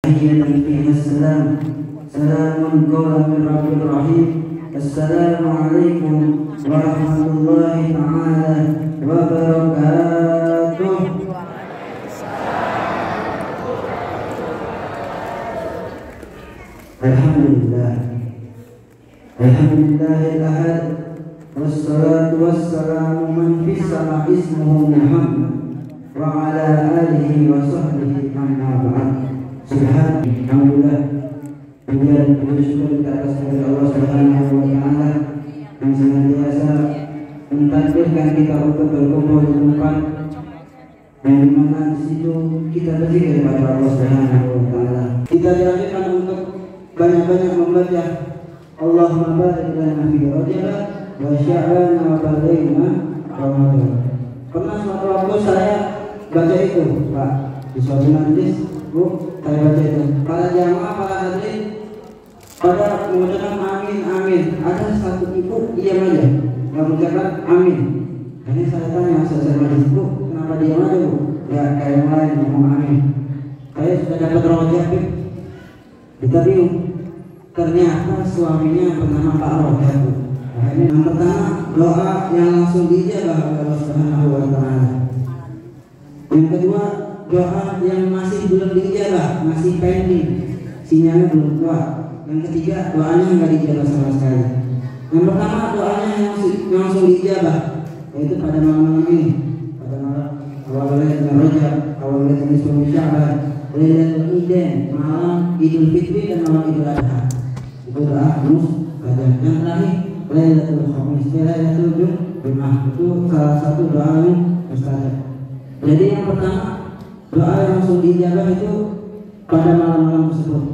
فيها السلام سلام قولا من رب رحيم. السلام عليكم ورحمة الله تعالى وبركاته. Alhamdulillah, Alhamdulillahil ahad, wassalatu wassalamu man fis sama ismuhu Muhammad wa ala alihi wa sahbihi amma ba'd. Alhamdulillah, puja dan syukur kita atas Allah Subhanahu wa taala yang senantiasa mentakdirkan kita untuk berkumpul di tempat yang dimana di situ kita berzikir kepada Allah Subhanahu wa taala. Kita dianjurkan untuk banyak-banyak membaca Allahumma barik lana fi Rajab wa Sya'ban wa balaghna Ramadan. Pernah suatu waktu saya baca itu, Pak, di suatu majlis, Bu, saya baca itu. Para jamaah, para hadirin pada mengucapkan amin amin. Ada satu ibu diam aja, nggak mengucapkan amin. Ini saya tanya selesai majlis, Bu, kenapa diam aja, Bu? Ya kayak yang lain ngomong amin. Saya sudah dapat Rajab, kita bingung. Ternyata suaminya bernama Pak Rojab. Nah, ini yang pertama, doa yang langsung dijabah oleh Allah Subhanahu wa taala. Yang kedua, doa yang masih belum dijabah, masih pending, sinyalnya belum kuat. Yang ketiga, doanya enggak dijabah sama sekali. Yang pertama, doanya yang langsung dijabah, yaitu pada malam ini, pada malam awal Lailatul Rajab, awal Lailatul Sya'ban, Lailatul Idain, malam Idul Fitri dan malam Idul Adha. Itu doa mustajab. Yang terakhir Lailatul Khamis, Lailatul Jumat, itu salah satu doa yang mustajab. Jadi yang pertama, doa yang langsung dijabah itu pada malam-malam tersebut.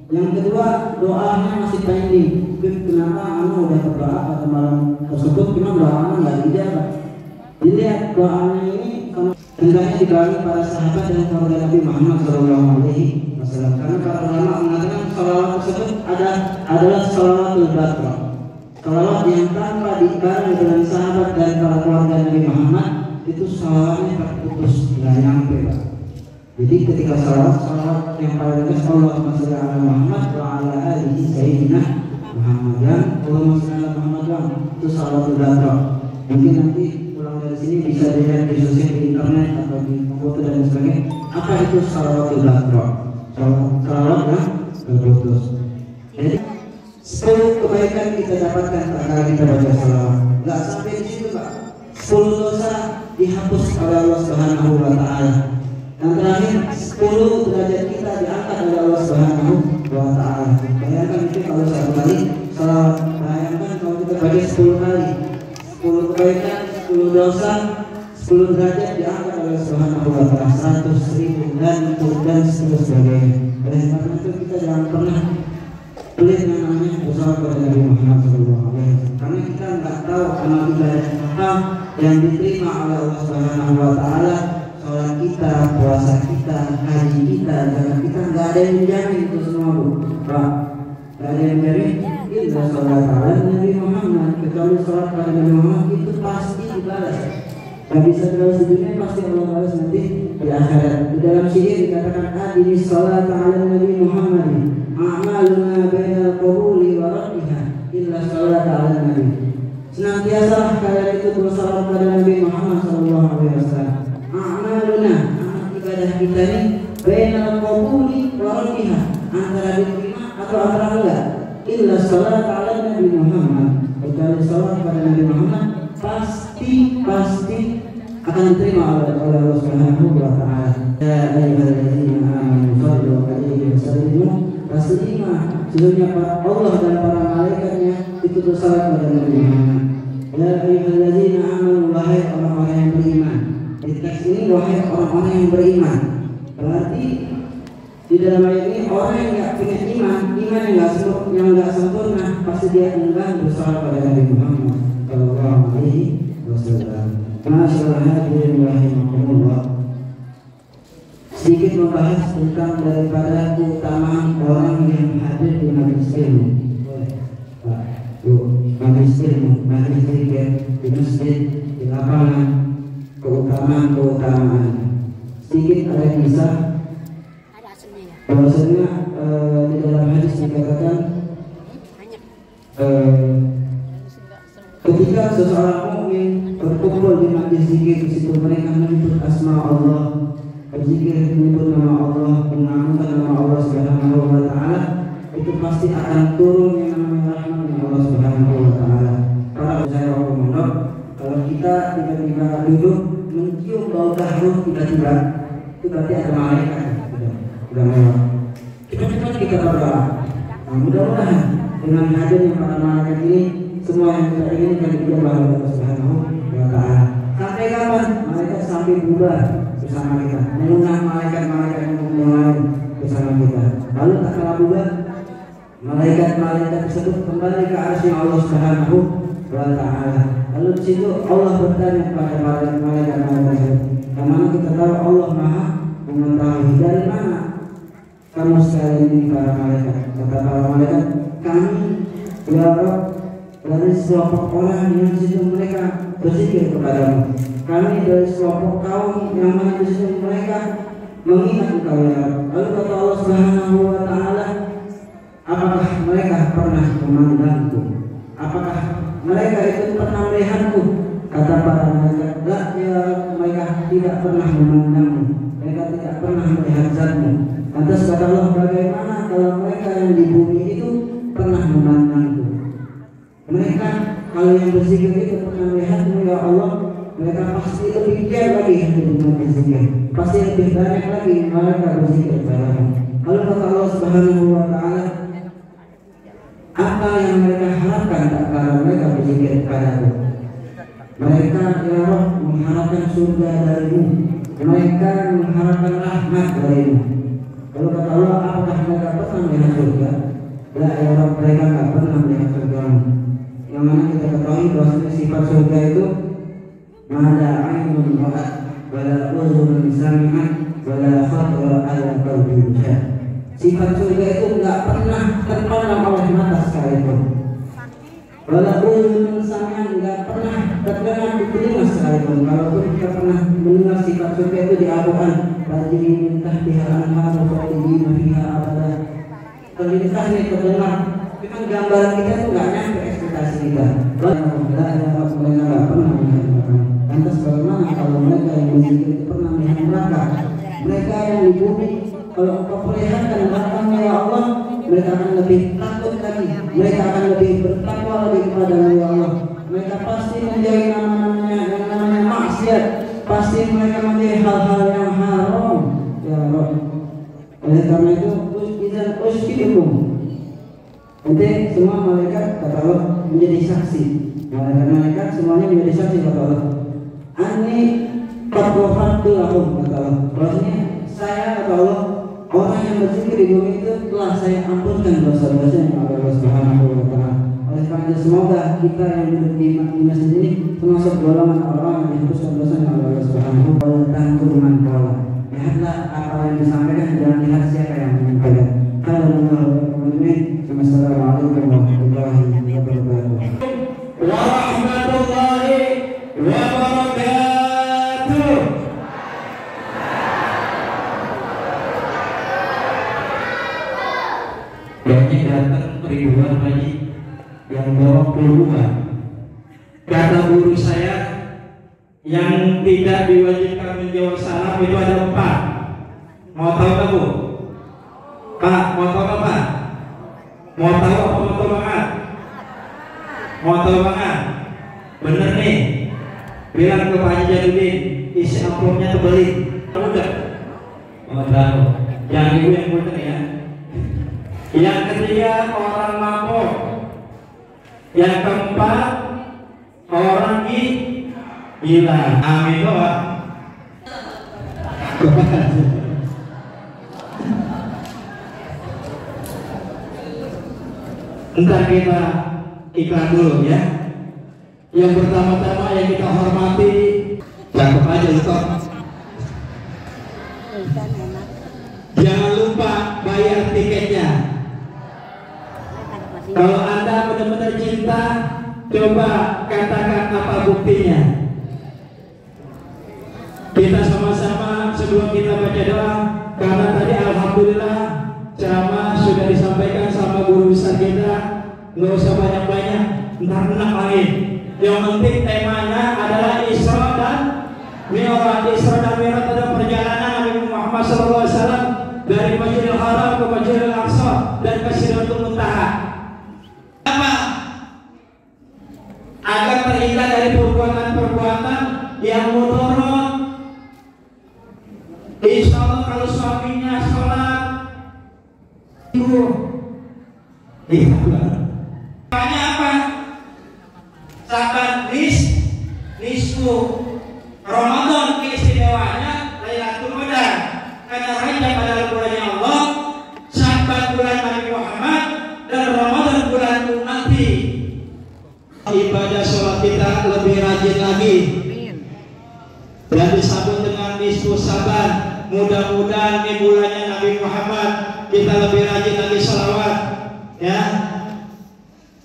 Yang kedua, doanya masih pending. Kenapa anu udah berdoa pada malam tersebut, cuma doanya nggak dijabah. Dilihat doanya ini hendaknya dibawahi para sahabat dan keluarga Nabi Muhammad SAW. Karena para ulama mengatakan salawat tersebut adalah salawatul batrah, salawat yang tanpa dibarengi dengan sahabat dan para keluarga Nabi Muhammad, itu salawatnya terputus, nggak nyampe, Pak. Jadi ketika salawat yang paling dekat, Allahumma sholli ala Muhammad wa ala alihi sayyidina Muhammad, dan Allahumma sholli ala Muhammad, itu salawatul batrah. Mungkin nanti pulang dari sini bisa dilihat di sosial, di internet atau di komputer dan sebagainya. Apa itu salawatul batrah? Salawat yang terputus. Jadi 10 kebaikan kita dapatkan kalau kita baca salawat. Gak sampai di situ, Pak. 10 dosa dihapus oleh Allah Subhanahu wa taala. Yang terakhir, 10 derajat kita diangkat oleh Allah Subhanahu wa taala. Bayangkan itu kalau 1 kali salawat. Bayangkan kalau kita baca 10 kali. 10 kebaikan, 10 dosa, 10 derajat diangkat oleh Subhanahu wa taala, 100.000 dan seterusnya. Oleh karena itu kita jangan pernah pelit yang namanya bersalawat kepada Nabi Muhammad SAW. Karena kita nggak tahu amal ibadah apa yang diterima oleh Allah Subhanahu wa taala. Sholat kita, puasa kita, haji kita, zakat kita, nggak ada yang menjamin itu semua, Bu. Pak, nggak ada yang menjamin. Illa sholat ala Nabi Muhammad, kecuali sholat pada Nabi Muhammad itu pasti dibalas. Gak bisa terus di dunia, pasti Allah balas nanti di akhirat. Di dalam syair dikatakan adini sholat ala Nabi Muhammad, a'maluna bainal qabuli wa raddiha illa sholat ala Nabi. Senantiasa kalian itu bersalat pada Nabi Muhammad SAW. A'maluna, amal ibadah kita ini bainal qabuli wa raddiha, antara diterima atau antara enggak. Illa sholat ala Nabi Muhammad, kecuali sholat pada Nabi Muhammad pasti akan diterima oleh Allah Subhanahu wa taala. Ya ayyuhallazina amanu shallu alaihi wa sallimu taslima. Sesungguhnya Allah dan para malaikatnya itu bersalawat kepada Nabi Muhammad. Ya ayyuhallazina amanu, wahai orang-orang yang beriman. Di teks ini wahai orang-orang yang beriman. Berarti di dalam ayat ini orang yang nggak punya iman yang nggak sempurna, pasti dia enggan bersalawat pada Nabi Muhammad sallallahu alaihi wasallam. Masyaallah, hadirin rahimakumullah. Sedikit membahas tentang daripada keutamaan orang yang hadir di majelis ilmu. Pak, majelis ilmu, majelis zikir di masjid, di lapangan, keutamaan. Sedikit ada kisah bahwasanya di dalam hadis dikatakan ketika seseorang mukmin berkumpul di majlis zikir, di situ mereka menyebut asma Allah, berzikir menyebut nama Allah, mengamalkan nama Allah Subhanahu wa taala, itu pasti akan turun yang namanya rahmat Allah Subhanahu wa taala. Para saya mohon, kalau kita tiba-tiba duduk mencium bau harum tiba-tiba, itu berarti ada malaikat sudah lewat. Kita berdoa. Nah, mudah-mudahan dengan hadirnya para malaikat ini semua yang kita inginkan dijawab oleh Allah Subhanahu wa taala. Sampai kapan? Malaikat sampai bubar bersama kita, mengundang malaikat-malaikat yang lain bersama kita. Lalu tak kalah bubar, malaikat-malaikat tersebut kembali ke arsy Allah Subhanahu wa taala. Lalu di situ Allah bertanya kepada malaikat-malaikat tersebut, yang mana kita tahu Allah Maha mengetahui. Dari mana kamu sekalian ini para malaikat? Kata para malaikat, kami ya Rabb dari sekelompok orang yang di situ mereka berzikir kepadamu. Kami dari sekelompok kaum yang mana di situ mereka mengingat Engkau ya Rabb. Lalu kata Allah Subhanahu wa taala, apakah mereka pernah memandangku? Apakah mereka itu pernah melihatku? Kata para malaikat, la ya Rabb, mereka tidak pernah memandangmu, mereka tidak pernah melihat zatmu. Lantas kata Allah, bagaimana kalau mereka yang di bumi itu pernah memandangku? Mereka kalau yang berzikir itu pernah melihatmu ya Allah, mereka pasti lebih giat lagi untuk berzikir, pasti lebih banyak lagi mereka berzikir kepadamu. Lalu kata Allah Subhanahu wa taala, apa yang mereka harapkan tak kalau mereka berzikir kepadamu? Mereka ya Rabb mengharapkan surga darimu, mereka mengharapkan rahmat darimu. Lalu kata Allah, apakah mereka pernah melihat surga? La ya Rabb, mereka tidak pernah melihat surgamu. Yang mana kita ketahui bahwa sifat surga itu mala ainun ra'at wala uzunun sami'at wala khatara ala qalbi bashar. Sifat surga itu enggak pernah terpandang oleh mata sekalipun. Wala uzunun sami'at, enggak pernah terdengar di telinga sekalipun. Kalaupun kita pernah mendengar sifat surga itu di Al-Qur'an, tajri min tahtiha al-anhar khalidina fiha abada. Terlintasnya terdengar, memang gambaran kita itu enggak nyampe ekspektasi kita. Mereka enggak pernah melihat neraka. Lantas bagaimana kalau mereka yang berzikir itu pernah melihat neraka? Mereka yang di bumi, kalau engkau perlihatkan neraka ya Allah, mereka akan lebih takut lagi, mereka akan lebih bertakwa lagi kepada-Mu ya Allah. Mereka pasti menjauhi namanya maksiat, pasti mereka menjauhi hal-hal yang haram ya Allah. Oleh karena itu izan usyidukum, nanti semua malaikat kata Allah menjadi saksi. Malaikat semuanya menjadi saksi kata Allah. Ani qad ghafartu lahum kata Allah. Bahwasanya saya kata Allah, orang yang berzikir di bumi itu telah saya ampunkan dosa-dosanya oleh Allah Subhanahu wa taala. Oleh karena itu semoga kita yang duduk di masjid ini termasuk golongan orang yang dihapuskan dosanya oleh Allah Subhanahu wa taala. Dan turungan pola. Lihatlah apa yang disampaikan, jangan lihat siapa yang menyampaikan. Assalamualaikum warahmatullahi wabarakatuh. Warahmatullahi wabarakatuh. Banyak datang ribuan lagi yang bawa puluhan. Kata guru saya, yang tidak diwajibkan menjawab salam itu ada 4. Mau tahu kamu? Pak, mau tahu apa? Mau tahu apa mau tahu banget? Mau tahu banget? Bener nih. Bilang ke Pak Haji Jadudin, isi amplopnya tebelin. Udah. Mau tahu? Jangan ibu yang bener ya. Yang ketiga orang mabuk. Yang keempat orang gila. Amin doa. Entar kita iklan dulu ya. Yang pertama-tama yang kita hormati, cakep aja Ustaz. Jangan lupa bayar tiketnya. Kalau Anda benar-benar cinta, coba katakan apa buktinya. Kita sama-sama sebelum kita baca doa, karena tadi alhamdulillah nggak usah banyak-banyak, ntar enak lagi. Yang penting temanya adalah Isra dan Mi'raj. Isra dan Mi'raj adalah perjalanan Nabi Muhammad SAW dari Masjidil Haram ke Masjidil Aqsa dan ke Sidratul Muntaha. Apa? Agar terhindar dari perbuatan-perbuatan yang mudarat. Insya Allah kalau suaminya sholat ibu makanya apa? Sahabat nisfu Ramadan keistimewaannya Lailatul Qadar, karena Rajab adalah bulannya Allah, Sya'ban bulan Nabi Muhammad, dan Ramadan bulan Nabi. Ibadah sholat kita lebih rajin lagi dan disambut dengan nisfu Saban. Mudah-mudahan di bulannya Nabi Muhammad kita lebih rajin lagi sholawat, ya.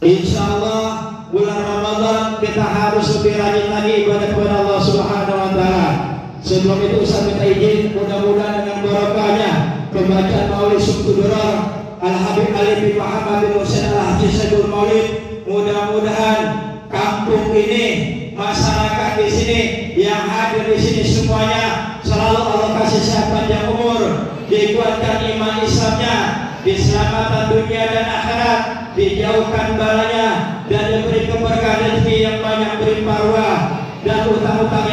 Insya Allah bulan Ramadan kita harus lebih rajin lagi ibadah kepada Allah Subhanahu Wa Taala. Sebelum itu saya minta izin, mudah-mudahan dengan barokahnya pembacaan Maulid Subtudurar Al Habib Ali bin Muhammad bin Husain Al Haji Sayyidul Maulid, mudah-mudahan kampung ini, masyarakat di sini, yang hadir di sini semuanya selalu Allah kasih sehat panjang umur, dikuatkan iman Islamnya, diselamatkan dunia dan akhirat, dijauhkan balanya, dan diberi keberkahan rezeki yang banyak berlimpah ruah, dan utang-utang